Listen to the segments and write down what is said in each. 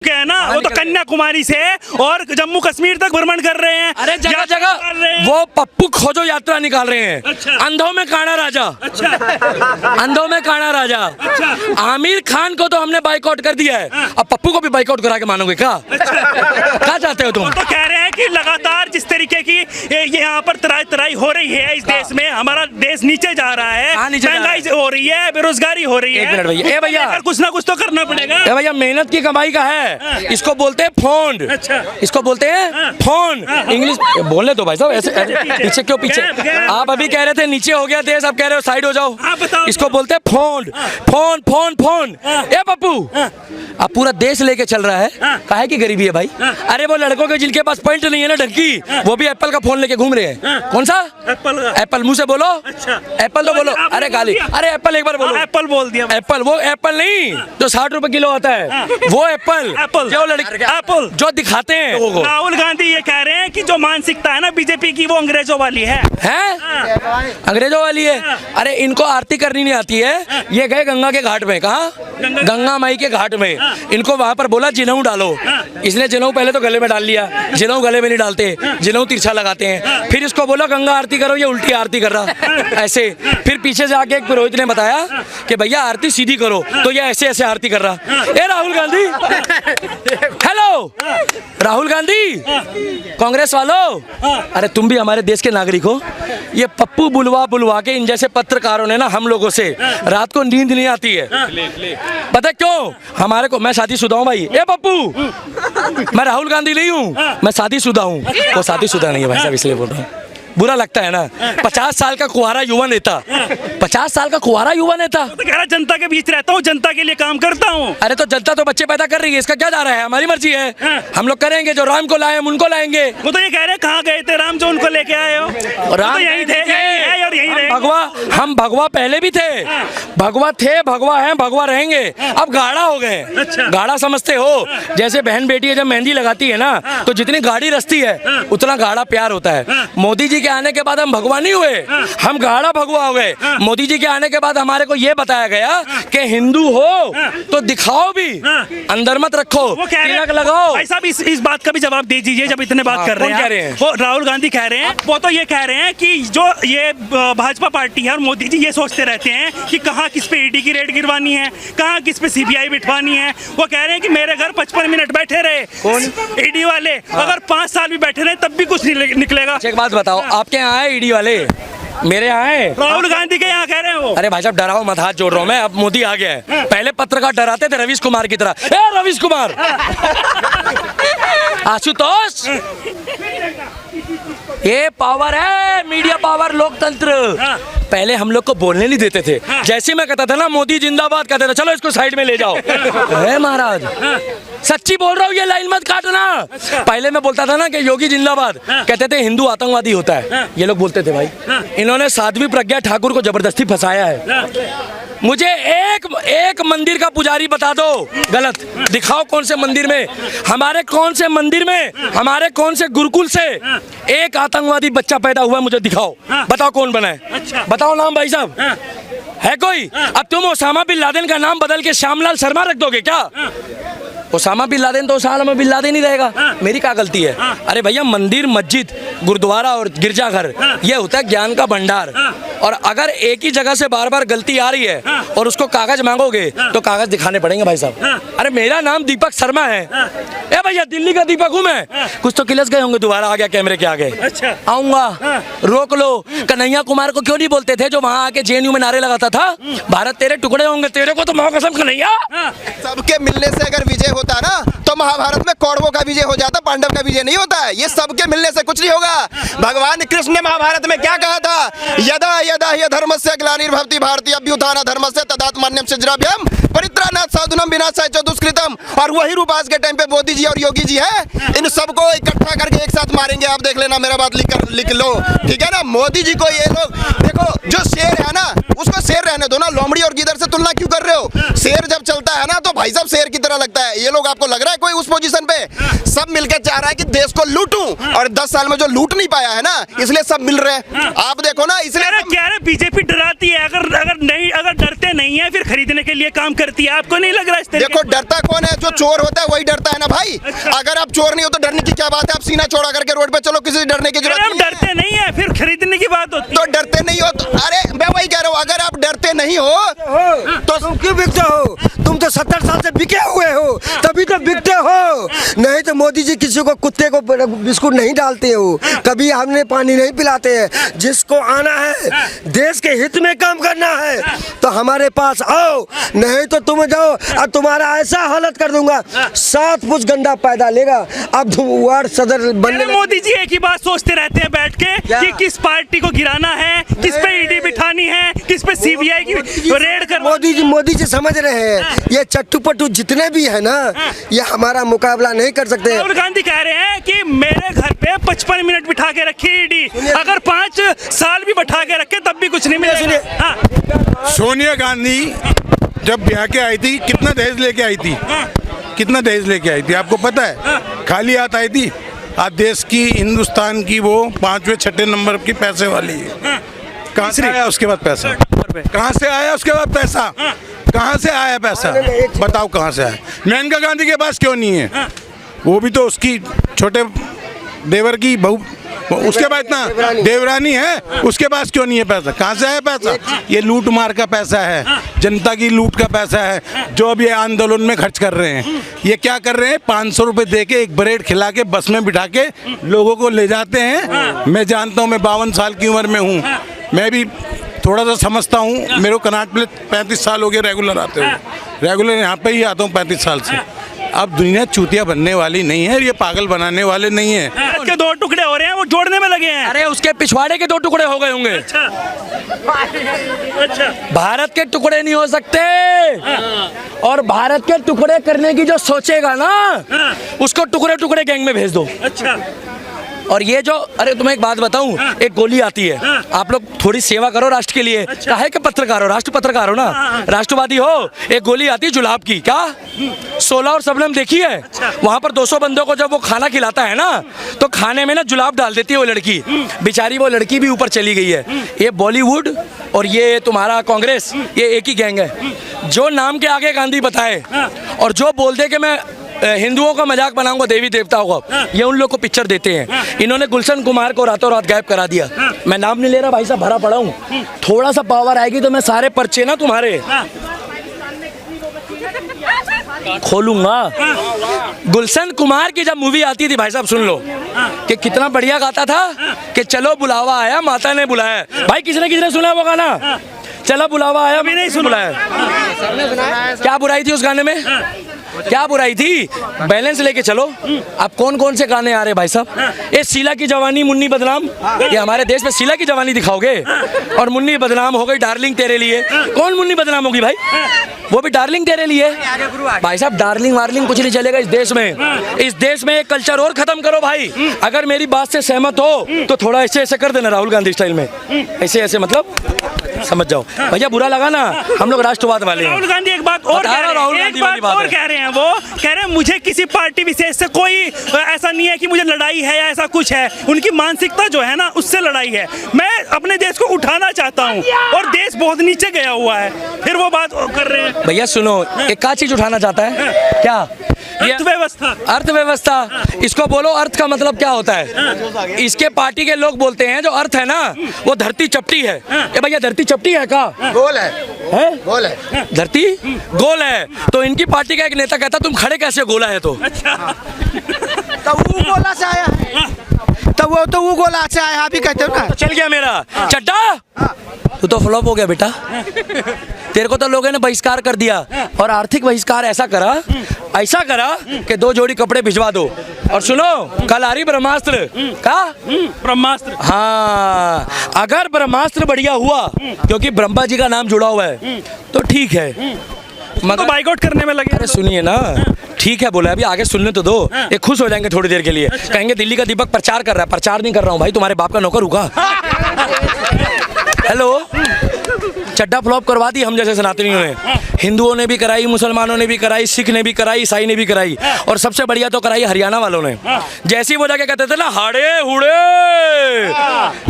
क्या है ना, वो तो कन्याकुमारी से और जम्मू कश्मीर तक भ्रमण कर रहे हैं। अरे जगह जगह वो पप्पू खोजो यात्रा निकाल रहे हैं। अच्छा। अंधों में काना राजा। अच्छा। अंधों में काना राजा। अच्छा। आमिर खान को तो हमने बाइकआउट कर दिया है, अब पप्पू को भी बाइकआउट करा के मानोगे क्या? क्या चाहते हो तुम? तो कह रहे हैं कि लगातार जिस तरीके की ये यहाँ पर तराई हो रही है इस देश में, हमारा देश नीचे जा रहा है, महंगाई हो रही है, बेरोजगारी हो रही है। एक मिनट भैया, ए भैया कुछ ना कुछ तो करना पड़ेगा। ए भैया मेहनत की कमाई का है, इसको बोलते हैं फोन। अच्छा। इसको बोलते हैं फोन। इंग्लिश बोलने दो भाई साहब, ऐसे पीछे क्यों पीछे? आप अभी कह रहे थे नीचे हो गया देश, अब कह रहे हो साइड हो जाओ। इसको बोलते हैं फोन फोन फोन फोन। ए पप्पू अब पूरा देश लेके चल रहा है, काहे की गरीबी है भाई? अरे वो लड़कों के जिनके पास पॉइंट नहीं है ना ढंकी, वो भी एप्पल का फोन लेके घूम रहे हैं। कौन सा एप्पल? मुंह से बोलो। अच्छा। एप्पल तो बोलो। अरे गाली, अरे एप्पल एक बार बोलो। एप्पल बोल दिया। एप्पल, वो एप्पल नहीं जो 60 रुपए किलो आता है, वो एप्पल। जो लड़के एप्पल जो दिखाते हैं लोगों को। राहुल गांधी ये कह रहे हैं कि जो मानसिकता है ना बीजेपी की, वो अंग्रेजों वाली है। अंग्रेजों वाली है। अरे इनको आरती करनी नहीं आती है। ये गए गंगा के घाट में, कहा गंगा माई के घाट में, इनको वहां पर बोला जिनऊ डालो, इसने जिनऊ पहले तो गले में डाल लिया, जिनऊ गले में नहीं डालते, जिनऊ तिरछा लगाते हैं। फिर इसको बोला गंगा आरती करो, ये उल्टी आरती कर रहा ऐसे। फिर पीछे से आके एक पुरोहित ने बताया कि भैया आरती सीधी करो, तो ये ऐसे ऐसे आरती कर रहा। ए राहुल गांधी, हेलो राहुल गांधी, कांग्रेस वालों, अरे तुम भी हमारे देश के नागरिक हो। ये पप्पू बुलवा के इन जैसे पत्रकारों ने ना हम लोगों से रात को नींद नहीं आती है। पता क्यों? हमारे को, मैं शादीशुदा हूँ भाई। ए पप्पू, मैं राहुल गांधी नहीं हूँ, मैं शादीशुदा हूँ। वो शादीशुदा नहीं है भाई साहब, इसलिए बोल रहा हूँ। बुरा लगता है ना, 50 साल का कुंवारा युवा नेता, 50 साल का कुंवारा युवा नेता। तो कह रहा जनता के बीच रहता हूँ, जनता के लिए काम करता हूँ। अरे तो जनता तो बच्चे पैदा कर रही है, इसका क्या जा रहा है? हमारी मर्जी है, हम लोग करेंगे। जो राम को लाए हम उनको लाएंगे। वो तो ये कह रहे हैं कहाँ गए थे राम जो उनको लेके आए हो? राम तो यहीं थे, यहीं है और यहीं रहेंगे। भगवा, हम भगवा पहले भी थे, भगवा थे, भगवा हैं, भगवा रहेंगे। अब गाढ़ा हो गए। अच्छा। गाढ़ा समझते हो? जैसे बहन बेटी जब मेहंदी लगाती है ना, तो जितनी गाढ़ी रस्ती है उतना गाढ़ा प्यार होता है। मोदी जी के आने के बाद हम भगवा नहीं हुए, हम गाढ़ा भगवा हो गए। मोदी जी के आने के बाद हमारे को ये बताया गया कि हिंदू हो तो दिखाओ भी, अंदर मत रखो, तिलक लगाओ। भाई साहब इस बात का भी जवाब दे दीजिए, जब इतने बात कर रहे हैं। वो राहुल गांधी कह रहे हैं, वो तो ये कह रहे हैं कि जो ये भाजपा पार्टी है और मोदी जी ये सोचते रहते हैं कि कहाँ किस पे ईडी की रेड गिरवानी है, कहाँ किस पे सीबीआई बिठवानी है। वो कह रहे हैं कि मेरे घर 55 मिनट बैठे रहे कौन? ईडी वाले। अगर 5 साल भी बैठे रहे तब भी कुछ नहीं निकलेगा। एक बात बताओ, आपके यहाँ आए ईडी वाले? मेरे यहाँ है। राहुल गांधी के यहाँ कह रहे हैं वो। अरे भाई साहब डराओ मत, हाथ जोड़ रहा हूँ मैं। अब मोदी आ गया है, पहले पत्रकार डराते थे रवीश कुमार की तरह। ए रवीश कुमार, आशुतोष, ये पावर है, मीडिया पावर, लोकतंत्र। पहले हम लोग को बोलने नहीं देते थे। जैसे मैं कहता था ना मोदी जिंदाबाद, कहते थे चलो इसको साइड में ले जाओ। है महाराज, सच्ची बोल रहा हूँ, ये लाइन मत काटना। पहले मैं बोलता था ना कि योगी जिंदाबाद, कहते थे हिंदू आतंकवादी होता है, ये लोग बोलते थे भाई। इन्होंने साध्वी प्रज्ञा ठाकुर को जबरदस्ती फंसाया है। मुझे एक मंदिर का पुजारी बता दो, गलत दिखाओ कौन से मंदिर में, हमारे कौन से मंदिर में, हमारे कौन से गुरुकुल से एक आतंकवादी बच्चा पैदा हुआ, मुझे दिखाओ। बताओ कौन बना है? अच्छा। बताओ नाम भाई साहब, है कोई? अब तुम ओसामा बिन लादेन का नाम बदल के श्यामलाल शर्मा रख दोगे क्या? ओसामा बिन लादेन तो ओसामा बिन लादेन ही रहेगा। मेरी क्या गलती है? अरे भैया मंदिर, मस्जिद, गुरुद्वारा और गिरजाघर, ये होता है ज्ञान का भंडार। और अगर एक ही जगह से बार बार गलती आ रही है और उसको कागज मांगोगे तो कागज दिखाने पड़ेंगे भाई साहब। अरे मेरा नाम दीपक शर्मा है। ए भैया दिल्ली का दीपक हूँ मैं। कुछ तो किलस गए होंगे, दोबारा आ गया कैमरे के आगे। अच्छा। आऊंगा, रोक लो। कन्हैया कुमार को क्यों नहीं बोलते थे जो वहाँ आके जेएनयू में नारे लगाता था, भारत तेरे टुकड़े होंगे, तेरे को तो माँ कसम कन्हैया। सबके मिलने से अगर विजय होता ना तो महाभारत में कौरवों का विजय हो जाता, पांडव का विजय नहीं होता है। ये सबके मिलने से कुछ नहीं होगा। भगवान कृष्ण ने महाभारत में क्या कहा था? यदा यदा हि धर्मस्य ग्लानिर्भवति भारतीय अभ्युत्थान धर्मस्य तदात्मन्यम सृजनाभ्याम परित्राणात् साधुनां विनाशाय च दुष्कृतम्। और वही रूप आज के टाइम पे मोदी जी और योगी जी है, इन सबको इकट्ठा करके एक साथ मारेंगे। आप देख लेना, मेरा बात लिख लो, ठीक है ना? मोदी जी को ये लोग देखो, जो शेर है ना उसको शेर रहने दो ना, लोमड़ी और गिदड़ से तुलना क्यों कर रहे हो? शेर जब चलता है ना तो भाई साहब शेर की तरह लगता है। ये लोग आपको लग रहा है कोई कोई उस पोजीशन पे, सब मिलकर चाह रहा है कि देश को लूटूं, और 10 साल में जो लूट नहीं पाया है ना, इसलिए सब मिल रहे हैं। आप देखो ना, इसलिए क्या है, बीजेपी डराती है, अगर डरते नहीं है फिर खरीदने के लिए काम करती है। आपको नहीं लग रहा है? देखो डरता कौन है? जो चोर होता है वही डरता है ना भाई। अगर आप चोर नहीं हो तो डरने की क्या बात है? आप सीना चौड़ा करके रोड पे चलो, किसी से डरने की जरूरत नहीं है। डरते नहीं है फिर खरीदने की बात होती है। तो डरते नहीं हो तो, अरे मैं वही कह रहा हूँ, अगर आप डरते नहीं हो तो तुम क्यों बिकते हो? तुम तो 70 साल से बिके हुए हो, तभी तो बिकते हो। नहीं तो मोदी जी किसी को, कुत्ते को बिस्कुट नहीं डालते हो, कभी हमने पानी नहीं पिलाते हैं। जिसको आना है देश के हित में काम करना है तो हमारे पास आओ, नहीं तो तुम जाओ और तुम्हारा ऐसा हालत कर दूंगा, 7 फुट गंदा पैदा लेगा। अब तुम वार्ड सदर बनने मोदी जी एक ही बात सोचते रहते हैं बैठ के कि किस पार्टी को गिराना है, किस पे ईडी बिठानी है, किस पे सीबीआई की रेड कर। मोदी जी समझ रहे हैं, ये चट्टू पट्टू जितने भी है ना, ये हमारा मुकाबला नहीं कर सकते। राहुल गांधी कह रहे हैं कि मेरे घर पे 55 मिनट बिठा के रखी ईडी, अगर 5 साल भी बिठा के रखे तब भी कुछ नहीं मिलेगा। सोनिया गांधी जब ब्याह के आई थी, कितना दहेज लेके आई थी? कितना दहेज लेके आई थी आपको पता है? खाली हाथ आई थी। आज देश की, हिंदुस्तान की वो 5वें 6ठे नंबर की पैसे वाली है। कहाँ से आया उसके बाद पैसा? कहाँ से आया उसके बाद पैसा? कहाँ से आया पैसा? बताओ कहाँ से आया? मेनका गांधी के पास क्यों नहीं है? वो भी तो उसकी छोटे देवर की बहू, उसके बाद इतना देवरानी है, उसके पास क्यों नहीं है पैसा? कहाँ से आया पैसा? ये लूट मार का पैसा है, जनता की लूट का पैसा है, जो अब ये आंदोलन में खर्च कर रहे हैं। ये क्या कर रहे हैं? 500 रुपए दे के एक ब्रेड खिला के बस में बिठा के लोगों को ले जाते हैं। मैं जानता हूँ, मैं 52 साल की उम्र में हूँ, मैं भी थोड़ा सा समझता हूँ। मेरे को कनाट प्लेस 35 साल हो गए रेगुलर आते हुए, रेगुलर यहाँ पे ही आता हूँ 35 साल से। अब दुनिया चूतिया बनने वाली नहीं है, ये पागल बनाने वाले नहीं है। के 2 टुकड़े हो रहे हैं, वो जोड़ने में लगे हैं। अरे उसके पिछवाड़े के 2 टुकड़े हो गए होंगे। अच्छा। भारत के टुकड़े नहीं हो सकते, और भारत के टुकड़े करने की जो सोचेगा ना, उसको टुकड़े टुकड़े गैंग में भेज दो। अच्छा। और ये जो, अरे तुम्हें एक बात बताऊं, एक गोली आती है, आप लोग थोड़ी सेवा करो राष्ट्र के लिए। काहे के पत्रकार हो? राष्ट्र पत्रकार हो ना, राष्ट्रवादी हो। एक गोली आती है जुलाब की, क्या 16 और शबनम देखी है? वहां पर 200 बंदों को जब वो खाना खिलाता है ना, तो खाने में ना जुलाब डाल देती है वो लड़की, बेचारी वो लड़की भी ऊपर चली गई है। ये बॉलीवुड और ये तुम्हारा कांग्रेस, ये एक ही गैंग है। जो नाम के आगे गांधी बताए और जो बोल दे कि मैं हिंदुओं का मजाक बनाऊंगा देवी देवताओं का, ये उन लोग को पिक्चर देते हैं। इन्होंने गुलशन कुमार को रातों रात गायब करा दिया। मैं नाम नहीं ले रहा भाई साहब, भरा पड़ा हूँ। थोड़ा सा पावर आएगी तो मैं सारे पर्चे ना तुम्हारे खोलूंगा। गुलशन कुमार की जब मूवी आती थी भाई साहब, सुन लो कि कितना बढ़िया गाता था कि चलो बुलावा आया माता ने बुलाया। भाई किसने सुना वो गाना? चलो बुलावा आया, मैं नहीं सुना है। क्या बुराई थी उस गाने में? क्या बुराई थी? बैलेंस लेके चलो। अब कौन कौन से गाने आ रहे भाई साहब? ये शीला की जवानी मुन्नी बदनाम, ये हमारे देश में शीला की जवानी दिखाओगे और मुन्नी बदनाम हो गई डार्लिंग तेरे लिए। कौन मुन्नी बदनाम होगी भाई? वो भी डार्लिंग तेरे लिए। भाई साहब डार्लिंग वार्लिंग कुछ नहीं चलेगा इस देश में। इस देश में एक कल्चर और खत्म करो भाई। अगर मेरी बात से सहमत हो तो थोड़ा ऐसे ऐसे कर देना राहुल गांधी स्टाइल में, ऐसे ऐसे, मतलब समझ जाओ भैया। बुरा लगा ना, हम लोग राष्ट्रवाद वाले हैं। राहुल गांधी एक बात और कह रहे हैं, वो कह रहे हैं मुझे किसी पार्टी विशेष से कोई ऐसा नहीं है कि मुझे लड़ाई है या ऐसा कुछ है। उनकी मानसिकता जो है ना, उससे लड़ाई है। मैं अपने देश को उठाना चाहता हूँ और देश बहुत नीचे गया हुआ है, फिर वो बात कर रहे हैं। भैया सुनो, एक का चीज उठाना चाहता है क्या? अर्थव्यवस्था। अर्थव्यवस्था, इसको बोलो अर्थ का मतलब क्या होता है? इसके पार्टी के लोग बोलते हैं जो अर्थ है ना, वो धरती चपटी है। ये भैया धरती चपटी है का? गोल है, गोल है। धरती गोल है। तो इनकी पार्टी का एक नेता कहता तुम खड़े कैसे गोला है? तो तो वो गोला से आया है, तो वो गोला से आया, आप ही कहते हो ना। तो चल गया मेरा चड्डा, तू तो फ्लॉप हो गया बेटा। तेरे को तो लोगों ने बहिष्कार कर दिया, और आर्थिक बहिष्कार ऐसा करा कि 2 जोड़ी कपड़े भिजवा दो। और सुनो, कल आ रही ब्रह्मास्त्र का, ब्रह्मास्त्र। हाँ, अगर ब्रह्मास्त्र बढ़िया हुआ, क्योंकि ब्रह्मा जी का नाम जुड़ा हुआ है, तो ठीक है। मगर बाइकआउट करने में लगे। अरे सुनिए ना, ठीक है बोले, अभी आगे सुनने तो दो। ये खुश हो जाएंगे थोड़ी देर के लिए। कहेंगे दिल्ली का दीपक प्रचार कर रहा है। प्रचार नहीं कर रहा हूँ भाई, तुम्हारे बाप का नौकर होगा। हेलो, चड्डा फ्लॉप करवा दी हम जैसे सनातनियों ने। हिंदुओं ने भी कराई, मुसलमानों ने भी कराई, सिख ने भी कराई, ईसाई ने भी कराई, और सबसे बढ़िया तो कराई हरियाणा वालों ने। जैसे ही वो जाके कहते थे ना हाड़े हुड़े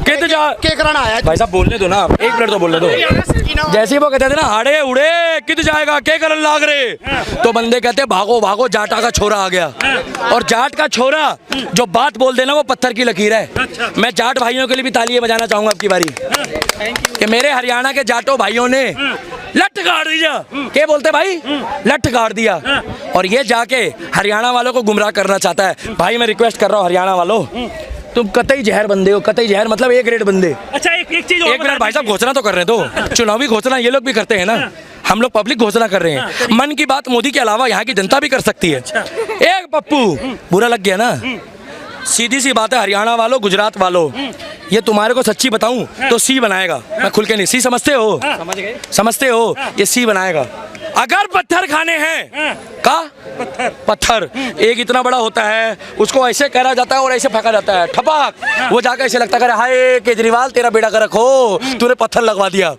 कित जा के कराना आया भाई साहब बोलने दो ना, एक मिनट तो बोलने दो। जैसे ही वो कहते थे ना हाड़े उड़े कित जाएगा के करन लाग रे, तो बंदे कहते भागो भागो जाटा का छोरा आ गया। और जाट का छोरा जो बात बोल देना वो पत्थर की लकीर है। मैं जाट भाइयों के लिए भी तालियां बजाना चाहूंगा अब की बारी कि मेरे हरियाणा के जाटो भाइयों ने लठ गाड़ दिया। क्या बोलते भाई? लठ गाड़ दिया। और ये जाके हरियाणा वालों को गुमराह करना चाहता है। भाई मैं रिक्वेस्ट कर रहा हूँ हरियाणा वालों, तुम कतई जहर बंदे हो, कतई जहर मतलब एक रेड बंदे। अच्छा एक चीज एक मिनट भाई साहब, घोषणा तो कर रहे हैं तो चुनावी घोषणा ये लोग भी करते हैं ना, हम लोग पब्लिक घोषणा कर रहे हैं। मन की बात मोदी के अलावा यहाँ की जनता भी कर सकती है। एक पप्पू बुरा लग गया ना, सीधी सी बात है हरियाणा वालों, गुजरात वालों, ये तुम्हारे को सच्ची बताऊं तो सी बनाएगा। मैं खुल के नहीं, सी समझते हो? समझते हो? ये सी बनाएगा। अगर पत्थर खाने हैं का पत्थर एक इतना बड़ा होता है, उसको ऐसे करा जाता है और ऐसे फेंका जाता है, ठपाक, वो जाकर ऐसे लगता है हाय केजरीवाल तेरा बेड़ा कर रखो, तूने पत्थर लगवा दिया।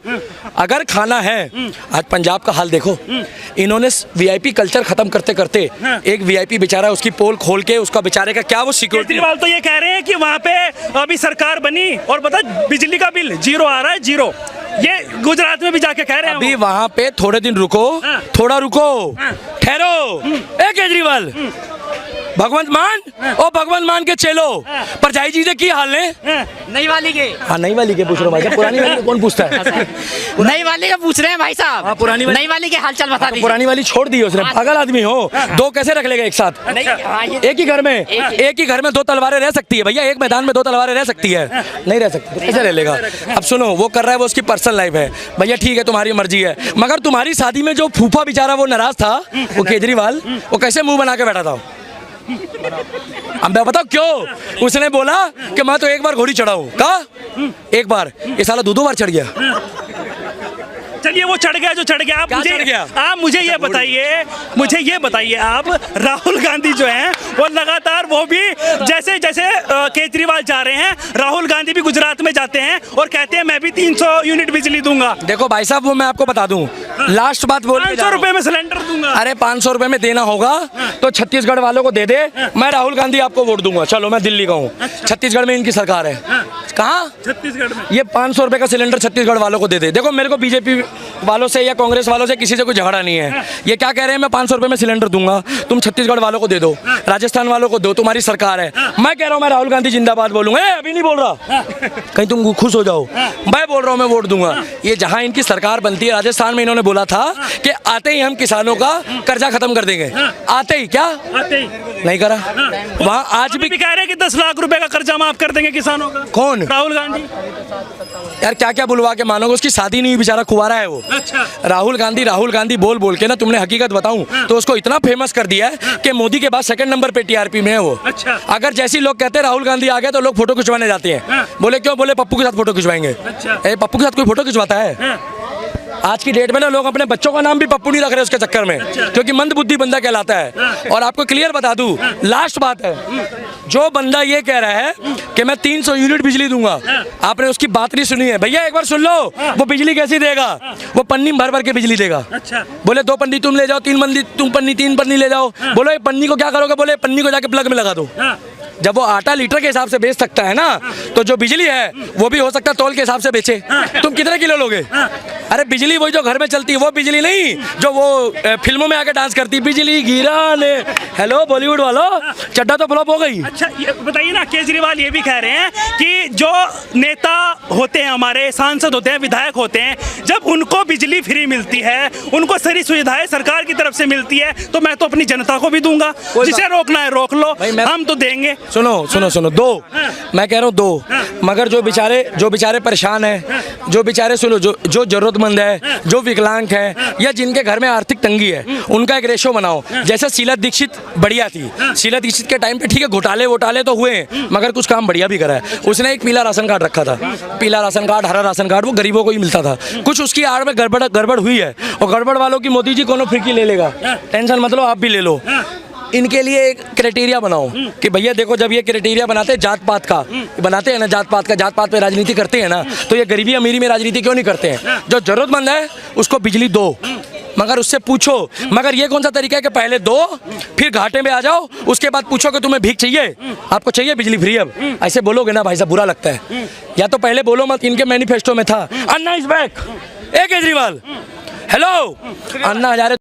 अगर खाना है, आज पंजाब का हाल देखो, इन्होंने वीआईपी कल्चर खत्म करते करते एक वीआईपी बेचारा उसकी पोल खोल के उसका बेचारे का क्या वो सिक्योरिटी। केजरीवाल तो ये कह रहे हैं कि वहाँ पे अभी सरकार बनी और बता बिजली का बिल 0 आ रहा है, 0। ये गुजरात में भी जाके कह रहे हैं। अभी वहाँ पे थोड़े दिन रुको, थोड़ा रुको, ठहरो। ए केजरीवाल, भगवंत मान और भगवंत मान के चलो पर जाई चीजें की हाल ने नई वाली के। हाँ नई वाली के पूछ रहे हो भाई साहब, पुरानी वाली के कौन पूछता है? नई वाली का पूछ रहे हैं भाई साहब। हाँ, पुरानी वाली। नई वाली के हालचाल बता दीजिए। पुरानी वाली छोड़ दी उसने, पागल आदमी हो। दो कैसे रख लेगा एक साथ? एक ही घर में, एक ही घर में 2 तलवारें रह सकती है भैया, एक मैदान में 2 तलवारें रह सकती है? नहीं रह सकती, तो कैसे रह लेगा? अब सुनो, वो कर रहा है, वो उसकी पर्सनल लाइफ है भैया, ठीक है तुम्हारी मर्जी है, मगर तुम्हारी शादी में जो फूफा बेचारा वो नाराज था, वो केजरीवाल, वो कैसे मुंह बना के बैठा था? अब मैं बताऊं क्यों? उसने बोला कि मैं तो एक बार घोड़ी चढ़ा हूं। कहा एक बार? ये साला 2 बार चढ़ गया। चलिए वो चढ़ गया जो चढ़ गया। आप मुझे ये बताइए आप राहुल गांधी जो हैं वो लगातार वो भी जैसे जैसे केजरीवाल जा रहे हैं, राहुल गांधी भी गुजरात में जाते हैं और कहते हैं मैं भी 300 यूनिट बिजली दूंगा। देखो भाई साहब, वो मैं आपको बता दूं, लास्ट बात बोल, 500 रुपए में सिलेंडर दूंगा। अरे 500 रुपए में देना होगा तो छत्तीसगढ़ वालों को दे दे, मैं राहुल गांधी आपको वोट दूंगा। चलो मैं दिल्ली का हूँ, छत्तीसगढ़ में इनकी सरकार है। कहाँ? छत्तीसगढ़ में। ये 500 रुपए का सिलेंडर छत्तीसगढ़ वालों को दे दे। देखो मेरे को बीजेपी वालों से या कांग्रेस वालों से किसी से कोई झगड़ा नहीं है। ये क्या कह रहे हैं, मैं 500 रुपए में सिलेंडर दूंगा, तुम छत्तीसगढ़ वालों को दे दो, राजस्थान वालों को दो, तुम्हारी सरकार है। मैं कह रहा हूँ मैं राहुल गांधी जिंदाबाद बोलूंगा। अभी नहीं बोल रहा, कहीं तुम खुश हो जाओ। मैं बोल रहा हूँ मैं वोट दूंगा। ये जहाँ इनकी सरकार बनती है, राजस्थान में इन्होंने बोला था कि आते ही हम किसानों का कर्जा खत्म कर देंगे। आते ही क्या? आते ही नहीं करा। वहाँ आज भी कह रहे हैं कि 10 लाख रुपए का कर्जा माफ कर देंगे किसानों का। कौन? राहुल गांधी। यार क्या क्या बुलवा के मानोगे, उसकी शादी नहीं हुई, बेचारा कुंवारा है वो। अच्छा। राहुल गांधी बोल बोल के ना, तुमने हकीकत बताऊं तो उसको इतना फेमस कर दिया है कि मोदी के बाद 2nd नंबर पे टीआरपी में है वो। अच्छा। अगर जैसे लोग कहते हैं राहुल गांधी आ गए तो लोग फोटो खिंचवाने जाते हैं। बोले क्यों? बोले पप्पू के साथ फोटो खिंचवाएंगे। अच्छा। पप्पू के साथ कोई फोटो खिंचवाता है? आज की डेट में ना लोग अपने बच्चों का नाम भी पप्पू नहीं रख रहे उसके चक्कर में, क्योंकि मंद बुद्धि बंदा कहलाता है। और आपको क्लियर बता दूं, लास्ट बात है, जो बंदा ये कह रहा है कि मैं 300 यूनिट बिजली दूंगा, आपने उसकी बात नहीं सुनी है भैया। एक बार सुन लो, वो बिजली कैसी देगा? वो पन्नी भर भर के बिजली देगा। अच्छा। बोले 2 पन्नी तुम ले जाओ, 3 पन्नी तुम, 3 पन्नी ले जाओ। बोलो ये पन्नी को क्या करोगे? बोले पन्नी को जाके प्लग में लगा दो। जब वो आटा लीटर के हिसाब से बेच सकता है ना, तो जो बिजली है वो भी हो सकता है तौल के हिसाब से बेचे। तुम कितने किलो लोगे? अरे बिजली वही जो घर में चलती है, वो बिजली नहीं जो वो फिल्मों में आके डांस करती, बिजली गिराने। हेलो बॉलीवुड वालों, चड्डा तो फ्लॉप हो गई। अच्छा ये बताइए ना, केजरीवाल ये भी कह रहे हैं कि जो नेता होते हैं, हमारे सांसद होते हैं, विधायक होते हैं, जब उनको बिजली फ्री मिलती है, उनको सारी सुविधाएं सरकार की तरफ से मिलती है, तो मैं तो अपनी जनता को भी दूंगा। जिसे रोकना है रोक लो, हम तो देंगे। सुनो दो, मैं कह रहा हूँ दो, मगर जो बेचारे परेशान हैं, जो बेचारे सुनो, जो जरूरतमंद है, जो विकलांग है, या जिनके घर में आर्थिक तंगी है, उनका एक रेशो बनाओ। जैसे शीला दीक्षित बढ़िया थी, शीला दीक्षित के टाइम पे ठीक है घोटाले तो हुए, मगर कुछ काम बढ़िया भी करा है। उसने एक पीला राशन कार्ड रखा था, पीला राशन कार्ड, हरा राशन कार्ड, वो गरीबों को ही मिलता था। कुछ उसकी आड़ में गड़बड़ हुई है, और गड़बड़ वालों की मोदी जी कोनो फिरकी ले लेगा, टेंशन मत लो, आप भी ले लो। इनके लिए एक क्राइटेरिया बनाओ कि भैया देखो, जब ये क्राइटेरिया बनाते हैं जात पात का, बनाते हैं ना जात पात पे राजनीति करते हैं ना, तो ये गरीबी अमीरी में राजनीति क्यों नहीं करते हैं? जो जरूरतमंद है उसको बिजली दो, मगर उससे पूछो। मगर ये कौन सा तरीका है कि पहले दो फिर घाटे में आ जाओ, उसके बाद पूछो कि तुम्हें भीख चाहिए, आपको चाहिए बिजली फ्री? अब ऐसे बोलोगे ना भाई साहब, बुरा लगता है। या तो पहले बोलो मत, इनके मैनिफेस्टो में था अन्ना इज बैक, ए केजरीवाल हेलो, अन्ना हजारे